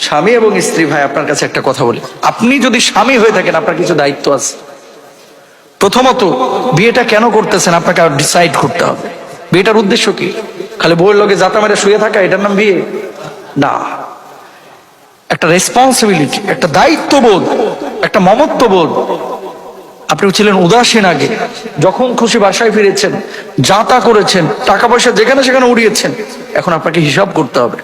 স্বামী এবং স্ত্রী ভাই, আপনার কাছে একটা কথা বলি, আপনি যদি স্বামী হয়ে থাকেন আপনার কিছু দায়িত্ব আছে। প্রথমত, বিয়েটা কেন করতেছেন আপনাকে ডিসাইড করতে হবে। বিয়েটার উদ্দেশ্য কি? খালি বউয়ের লগে জাতা মেরে শুয়ে থাকা, এটার নাম বিয়ে না। একটা রেসপন্সিবিলিটি, একটা দায়িত্ববোধ, একটা মমত্ববোধ। আপনি ছিলেন উদাসীন আগে, যখন খুশি বাসায় ফিরেছেন, যা তা করেছেন, টাকা পয়সা যেখানে সেখানে উড়িয়েছেন, এখন আপনাকে হিসাব করতে হবে।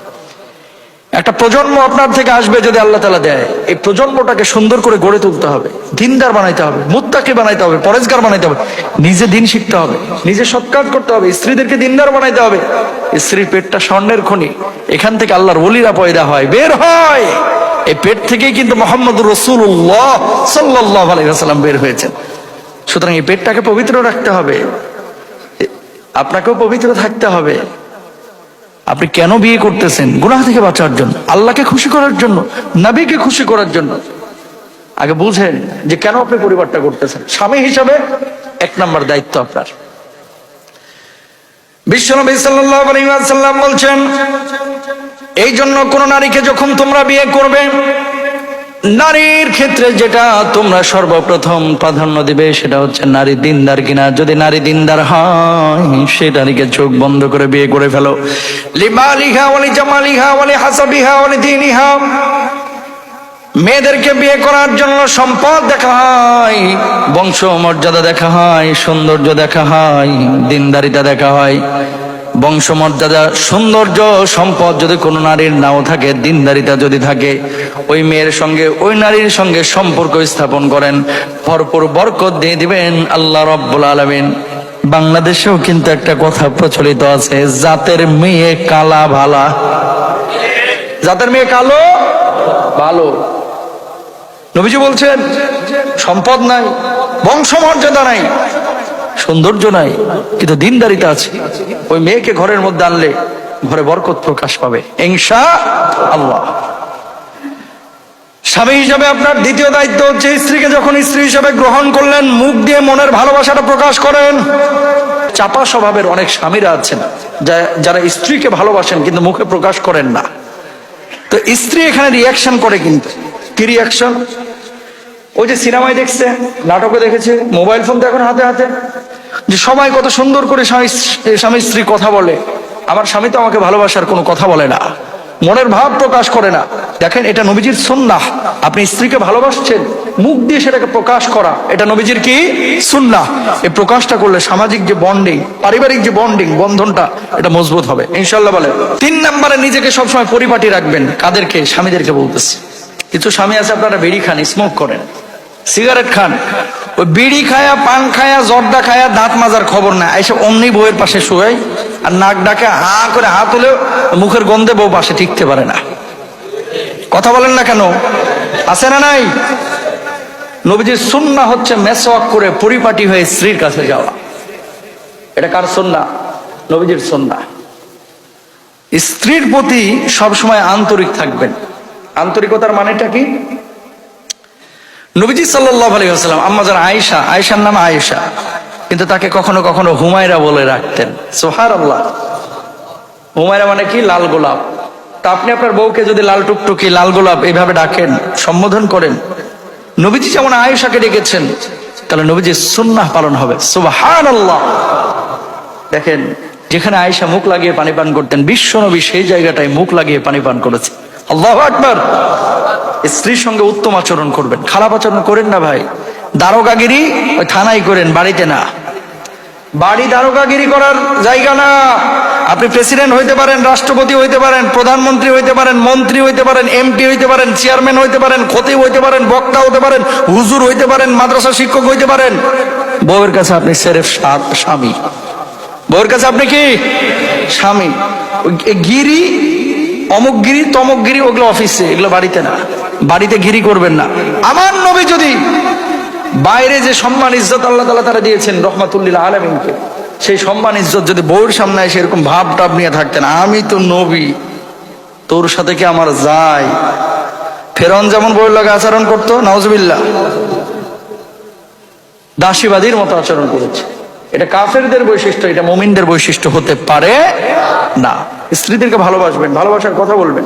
একটা প্রজন্ম আপনার থেকে আসবে যদি আল্লাহ তাআলা দেয়, এই প্রজন্মটাকে সুন্দর করে গড়ে তুলতে হবে, দিনদার বানাইতে হবে, মুত্তাকি বানাইতে হবে, পরেজগার বানাইতে হবে, নিজে দিন শিখতে হবে, নিজে সৎ কাজ করতে হবে, স্ত্রীদেরকে দিনদার বানাইতে হবে। স্ত্রীর পেটটা স্বর্ণের খনি, এখান থেকে আল্লাহর ওলিরা পয়দা হয়, বের হয়। এই পেট থেকেই কিন্তু মুহাম্মদুর রাসূলুল্লাহ সাল্লাল্লাহু আলাইহি ওয়াসাল্লাম বের হয়েছেন। সুতরাং এই পেটটাকে পবিত্র রাখতে হবে, আপনাকেও পবিত্র থাকতে হবে। আপনি কেন বিয়ে করতেছেন? গুনাহ থেকে বাঁচার জন্য, আল্লাহকে খুশি করার জন্য, নবীকে খুশি করার জন্য। আগে বুঝেন যে কেন আপনি পরিবারটা করতেছেন। স্বামী হিসাবে 1 নম্বর দায়িত্ব আপনার। বিশ্বনবী সাল্লাল্লাহু আলাইহি ওয়াসাল্লাম বলছেন, এই জন্য কোন নারীকে যখন তোমরা বিয়ে করবে, নারীর ক্ষেত্রে যেটা তোমরা সর্বপ্রথম প্রাধান্য দিবে সেটা হচ্ছে নারী দিনদার কিনা। যদি নারী দিনদার হয়, সে নারীকে চোখ বন্ধ করে বিয়ে করে ফেলো। লিমালিহা ওয়ালি জামালিহা ওয়ালি হাসাবিহা ওয়ালি দীনিহা। মেয়েদেরকে বিয়ে করার জন্য সম্পদ দেখা হয়, বংশ মর্যাদা দেখা হয়, সৌন্দর্য দেখা হয়, দিনদারিতা দেখা হয়। বংশমর্যাদা, সৌন্দর্য, সম্পদ যদি কোনো নারীর নাও থাকে, দিনদারিতা যদি থাকে, ওই মেয়ের সঙ্গে, ওই নারীর সঙ্গে সম্পর্ক স্থাপন করেন, ভরপুর বরকত দিয়ে দিবেন আল্লাহ রাব্বুল আলামিন। বাংলাদেশেও কিন্তু একটা কথা প্রচলিত আছে, জাতের মেয়ে কালা ভালা। জাতের মেয়ে কালো ভালো। নবীজি বলছেন, সম্পদ নাই, বংশমর্যাদা নাই, সৌন্দর্য নাই, কিন্তু দিনদারিতা আছে, ওই মেয়েকে ঘরের মধ্যে আনলে ঘরে বরকত প্রকাশ পাবে ইনশাআল্লাহ। স্বামী হিসাবে আপনার দ্বিতীয় দায়িত্ব হচ্ছে, স্ত্রীকে যখন স্ত্রী হিসাবে গ্রহণ করলেন, মুখ দিয়ে মনের ভালোবাসাটা প্রকাশ করেন। চাপা স্বভাবের অনেক স্বামীরা আছেন যারা স্ত্রীকে ভালোবাসেন কিন্তু মুখে প্রকাশ করেন না। তো স্ত্রী এখানে রিয়াকশন করে, কিন্তু কি রিয়াকশন? ওই যে সিনেমায় দেখছে, নাটকে দেখেছে, মোবাইল ফোন তো এখন হাতে হাতে, যে সবাই কত সুন্দর করে স্বামী স্ত্রী কথা বলে। আমার স্বামী তো আমাকে ভালোবাসার কোনো কথা বলে না, মনের ভাব প্রকাশ করে না। দেখেন, এটা নবীজির সুন্নাহ। আপনি স্ত্রীকে ভালোবাসছেন, মুখ দিয়ে সেটাকে প্রকাশ করা, এটা নবীজির কি সুন্নাহ। এই প্রকাশটা করলে সামাজিক যে বন্ডিং, পারিবারিক যে বন্ডিং, বন্ধনটা, এটা মজবুত হবে ইনশাআল্লাহ। বলে 3 নম্বরে নিজেকে সবসময় পরিপাটি রাখবেন। কাদেরকে? স্বামীদেরকে বলতেছি। কিছু স্বামী আছে আপনারা বিড়ি খান, স্মোক করেন, সিগারেট খান, ওই বিড়ি খায়া, পান খায়া, জর্দা খায়া দাঁত মাজার খবর না, এসে অমনি বউয়ের পাশে শুয়ে আর নাক ডাকে হা করে হাত হলেও মুখের গন্ধে বউ পাশে টিকতে পারে না। কথা বলেন না কেন? আছে না নাই? নবীজির সুন্নাহ হচ্ছে মেসওয়াক করে পরিপাটি হয়ে স্ত্রীর কাছে যাওয়া। এটা কার সুন্নাহ? নবীজির সুন্নাহ। স্ত্রীর প্রতি সবসময় আন্তরিক থাকবেন। আন্তরিকতার মানেটা কি? নবীজি সাল্লাল্লাহু আলাইহি ওয়াসাল্লাম আম্মা জান আয়েশা, আয়েশার নাম আয়েশা, কিন্তু তাকে কখনো কখনো হুমায়রা বলে রাখতেন। সুবহানাল্লাহ। হুমায়রা মানে কি? লাল গোলাপ। তা আপনি আপনার বউকে যদি লাল টুকটুকি, লাল গোলাপ এইভাবে ডাকেন, সম্বোধন করেন, নবীজি যেমন আয়েশাকে ডেকেছেন, তাহলে নবীজির সুন্নাহ পালন হবে। সুবহানাল্লাহ। দেখেন, যেখানে আয়েশা মুখ লাগিয়ে পানি পান করতেন, বিশ্ব নবী সেই জায়গাটায় মুখ লাগিয়ে পানি পান করেছে। আল্লাহু আকবার। স্ত্রীর সঙ্গে উত্তম আচরণ করবেন, খারাপ আচরণ করেন না ভাই। দারোগাগিরি ওই থানায় করেন, বাড়িতে না। বাড়ি দারোগাগিরি করার জায়গা না। আপনি প্রেসিডেন্ট হইতে পারেন, রাষ্ট্রপতি হইতে পারেন, প্রধানমন্ত্রী হইতে পারেন, মন্ত্রী হইতে পারেন, এমপি হইতে পারেন, চেয়ারম্যান হইতে পারেন, খতিব হইতে পারেন, বক্তা হতে পারেন, হুজুর হইতে পারেন, মাদ্রাসা শিক্ষক হইতে পারেন। বউয়ের কাছে আপনি সেরেফ স্বামী। বউয়ের কাছে আপনি কি? স্বামী। গিরি, অমুক গিরি, তমুক গিরি, ওগুলো অফিসে, এগুলো বাড়িতে না। বাড়িতে গিরি করবেন না। আমার নবী যদি বাইরে যে সম্মান ইজ্জত আল্লাহ তাআলা তারা দিয়েছেন রহমাতুল্লিল আলামিনকে, সেই সম্মান ইজ্জত যদি বউর সামনে এসে এরকম ভাব টাব নিয়ে থাকতেন, আমি তো নবী, তোর সাথে কি আমার যায়? ফেরাউন যেমন বউয়ের লাগে আচরণ করতো, নাউজুবিল্লাহ, দাসীবাদীর মতো আচরণ করেছে। এটা কাফেরদের বৈশিষ্ট্য, এটা মুমিনদের বৈশিষ্ট্য হতে পারে না। স্ত্রীদেরকে ভালোবাসবেন, ভালোবাসার কথা বলবেন।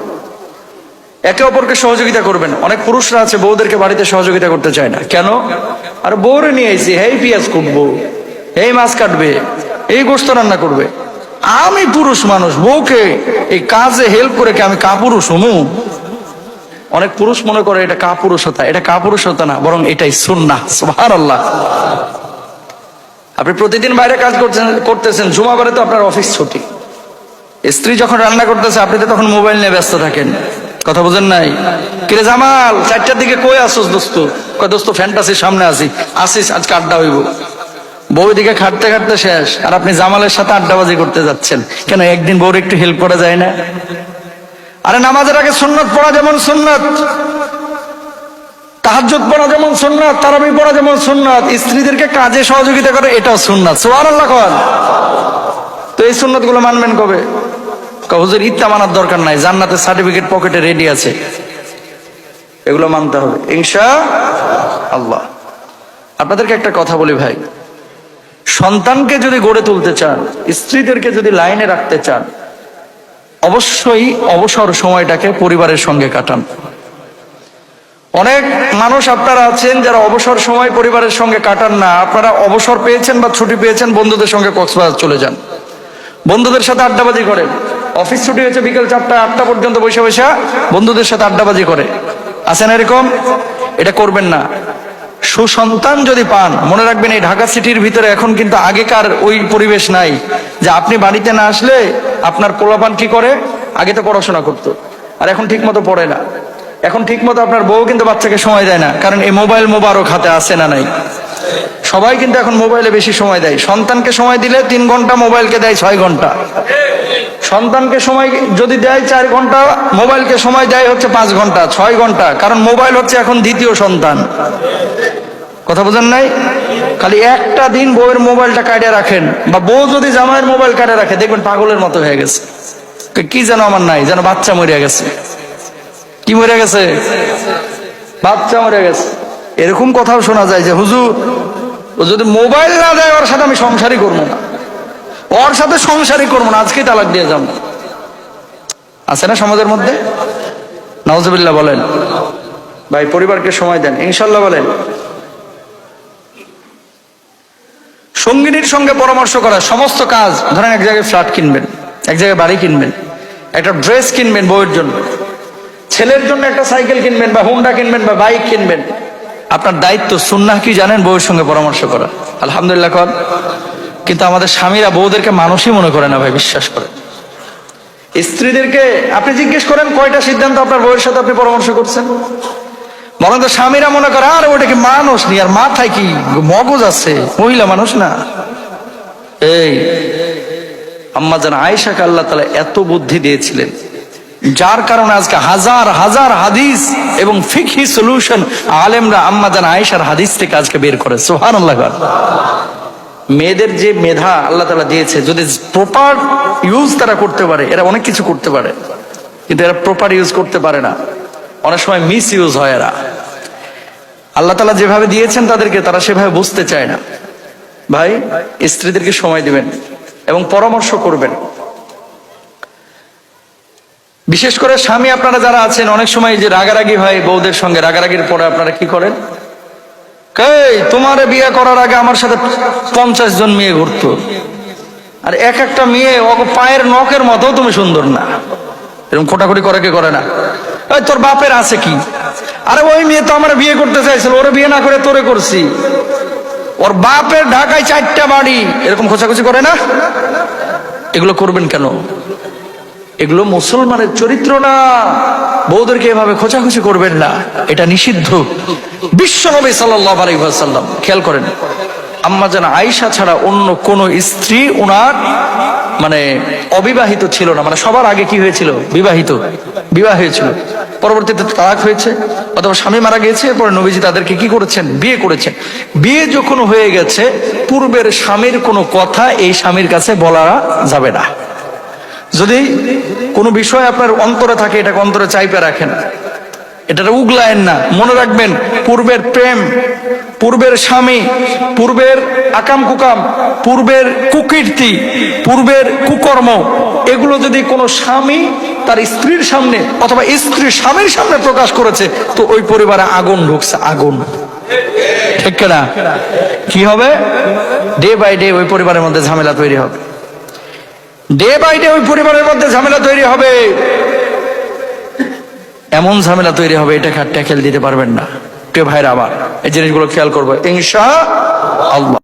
একে অপরকে সহযোগিতা করবেন। অনেক পুরুষরা আছে বউদেরকে বাড়িতে সহযোগিতা করতে চায় না, কেন? আর বউরে নিয়ে আইছি, হেই পেঁয়াজ কুটবো, এই মাছ কাটবে, এই গোশত রান্না করবে। আমি পুরুষ মানুষ, বউকে এই কাজে হেল্প করে কি আমি কাপুরুষ হমু? অনেক পুরুষ মনে করে এটা কাপুরুষতা। এটা কাপুরুষতা না, বরং এটাই সুন্নাহ। সুবহানাল্লাহ। আপনি প্রতিদিন বাইরে কাজ করতেছেন, জুমাবারে তো আপনার অফিস ছুটি। স্ত্রী যখন রান্না করতেছে, আপনি তো তখন মোবাইল নিয়ে ব্যস্ত থাকেন। কথা বুঝেন নাই? কিরে জামাল, 4টার দিকে কই আসোস দোস্ত? কয় দোস্ত ফ্যান্টাসির সামনে আসিস, আজকে আড্ডা হইব। বউ দিকে খাটতে খাটতে শেষ, আর আপনি জামালের সাথে আড্ডাবাজি করতে যাচ্ছেন। কেন? একদিন বউর একটু হেল্প করা যায় না? আরে নামাজের আগে সুন্নাত পড়া যেমন সুন্নাত, তাহাজ্জুদ পড়া যেমন সুন্নাত, তারাবি পড়া যেমন সুন্নাত, স্ত্রীদেরকে কাজে সহযোগিতা করে এটাও সুন্নাত। সুবহানাল্লাহ। তো এই সুন্নাত গুলো মানবেন কবে? হুজুর ইত্যা মানার দরকার নাই, জান্নাতের সার্টিফিকেট পকেটে রেডি আছে। এগুলো মানতে হবে ইনশাআল্লাহ। আপনাদেরকে একটা কথা বলি ভাই, সন্তানকে যদি গড়ে তুলতে চান, স্ত্রীদেরকে যদি লাইনে রাখতে চান, অবশ্যই অবসর সময়টাকে পরিবারের সঙ্গে কাটান। অনেক মানুষ আপনারা আছেন যারা অবসর সময় পরিবারের সঙ্গে কাটান না। আপনারা অবসর পেয়েছেন বা ছুটি পেয়েছেন, বন্ধুদের সঙ্গে কক্সবাজার চলে যান, বন্ধুদের সাথে আড্ডাবাজি করেন। অফিস ছুটি হয়েছে বিকেল 4টা 8টা পর্যন্ত বসে বসে বন্ধুদের সাথে আড্ডাবাজি করে। আছেন এরকম? এটা করবেন না। সুসন্তান যদি পান, মনে রাখবেন এই ঢাকা সিটির ভিতরে এখন কিন্তু আগেকার ওই পরিবেশ নাই যে আপনি বাড়িতে না আসলে আপনার পোলাপান কি করে। আগে তো পড়াশোনা করতো, আর এখন ঠিক মতো পড়ে না। এখন ঠিক মতো আপনার বউ কিন্তু বাচ্চাকে সময় দেয় না, কারণ এই মোবাইল মোবারক হাতে আসে না নাই। সবাই কিন্তু এখন মোবাইলে বেশি সময় দেয়। সন্তানকে সময় দিলে 3 ঘন্টা, মোবাইলকে দেয় 6 ঘন্টা। সন্তানকে সময় যদি দেয় 4 ঘন্টা, মোবাইলকে সময় দেয় হচ্ছে 5 ঘন্টা 6 ঘন্টা, কারণ মোবাইল হচ্ছে এখন দ্বিতীয় সন্তান। কথা বুঝেন নাই? খালি একটা দিন বউয়ের মোবাইলটা কাটিয়ে রাখেন, বা বউ যদি জামাইয়ের মোবাইল কাটিয়ে রাখে, দেখবেন পাগলের মতো হয়ে গেছে। কি যেন আমার নাই, যেন বাচ্চা মরে গেছে। কি মরে গেছে? বাচ্চা মরে গেছে। এরকম কথাও শোনা যায় যে হুজুর ও যদি মোবাইল না দেয় ওর সাথে আমি সংসারই করবো না, ওর সাথে সংসারই করবো না, আজকেই তালাক দিয়ে যাবো। আছে না সমাজের মধ্যে? নাউজুবিল্লাহ বলেন। ভাই পরিবারকে সময় দেন ইনশাল্লাহ বলেন। সঙ্গিনীর সঙ্গে পরামর্শ করা সমস্ত কাজ। ধরেন এক জায়গায় ফ্ল্যাট কিনবেন, এক জায়গায় বাড়ি কিনবেন, একটা ড্রেস কিনবেন বউয়ের জন্য, ছেলের জন্য একটা সাইকেল কিনবেন বা হুন্ডা কিনবেন বা বাইক কিনবেন। আপনার দায়িত্ব, সুন্নাহ কি জানেন? বউয়ের সঙ্গে পরামর্শ করা। আলহামদুলিল্লাহ কর। কিন্তু আমাদের স্বামীরা বউদেরকে মানুষই মনে করে না ভাই, বিশ্বাস করে। স্ত্রীদেরকে আপনি জিজ্ঞেস করেন কয়টা সিদ্ধান্ত আপনার বউয়ের সাথে আপনি পরামর্শ করছেন? বরং তো স্বামীরা মনে করে আর ওটা কি মানুষ নি, আর মাথায় কি মগজ আছে, মহিলা মানুষ না। এই আম্মা জান আয়েশাকে আল্লাহ তাআলা এত বুদ্ধি দিয়েছিলেন, যার কারণে আজকে হাজার হাজার হাদিস এবং ফিকহি সলিউশন আলেমরা আম্মা জান আয়েশার হাদিস থেকে আজকে বের করে। সুবহানাল্লাহ। মেয়েদের যে মেধা আল্লাহ তাআলা দিয়েছে, যদি প্রপার ইউজ তারা করতে পারে, এরা অনেক কিছু করতে পারে, কিন্তু এরা প্রপার ইউজ করতে পারে না। অনেক সময় মিস ইউজ হয় এরা। আল্লাহ তাআলা যেভাবে দিয়েছেন তাদেরকে, তারা সেভাবে বুঝতে চায় না। ভাই স্ত্রীদেরকে সময় দিবেন এবং পরামর্শ করবেন। বিশেষ করে স্বামী আপনারা যারা আছেন, অনেক সময় যে রাগারাগি হয় বউদের সঙ্গে, রাগারাগির পরে আপনারা কি করেন? এই তোমারে বিয়ে করার আগে আমার সাথে 50 জন মেয়ে ঘুরতো, আর এক একটা মেয়ে পায়ের নখের মতো তুমি সুন্দর না। এরকম খোটাখুটি করে কি করে না? ওই তোর বাপের আছে কি? আরে ওই মেয়ে তো আমার বিয়ে করতে চাইছিল, ওরে বিয়ে না করে তোরে করছি। ওর বাপের ঢাকায় 4টা বাড়ি। এরকম খোঁচাখুচি করে না? এগুলো করবেন কেন? এগুলো মুসলমানের চরিত্র না। বউদেরকে এভাবে খোঁচাখুচি করবেন না, এটা নিষিদ্ধ। বিশ্বনবী সাল্লাল্লাহু আলাইহি ওয়াসাল্লাম, খেয়াল করেন, আম্মা জান আয়েশা ছাড়া অন্য কোন স্ত্রী ওনার মানে অবিবাহিত ছিল না। মানে সবার আগে কি হয়েছিল? বিবাহ হয়েছিল, পরবর্তীতে তালাক হয়েছে, অথবা স্বামী মারা গিয়েছে, পরে নবীজি তাদেরকে কি করেছেন? বিয়ে করেছেন। বিয়ে যখন হয়ে গেছে, পূর্বের স্বামীর কোনো কথা এই স্বামীর কাছে বলা যাবে না। যদি কোনো বিষয় আপনার অন্তরে থাকে, এটাকে অন্তরে চাইপে রাখেন। এটা উগলায়েন না, মনে রাখবেন পূর্বের প্রেম, পূর্বের স্বামী, পূর্বের আকাম কুকাম, পূর্বের কুকীর্তি, পূর্বের কুকর্ম, এগুলো যদি কোনো স্বামী তার স্ত্রীর সামনে অথবা স্ত্রী স্বামীর সামনে প্রকাশ করেছে, তো ওই পরিবারে আগুন ঢুকছে, আগুন। ঠিক না? কি হবে? ডে বাই ডে ওই পরিবারের মধ্যে ঝামেলা তৈরি হবে, ডে বাই ডে ওই পরিবারের মধ্যে ঝামেলা তৈরি হবে। এমন ঝামেলা তৈরি হবে এটাকে আর ট্যাকেল দিতে পারবেন না। প্রিয় ভাইরা আমার, এই জিনিসগুলো খেয়াল করবো ইনশাআল্লাহ।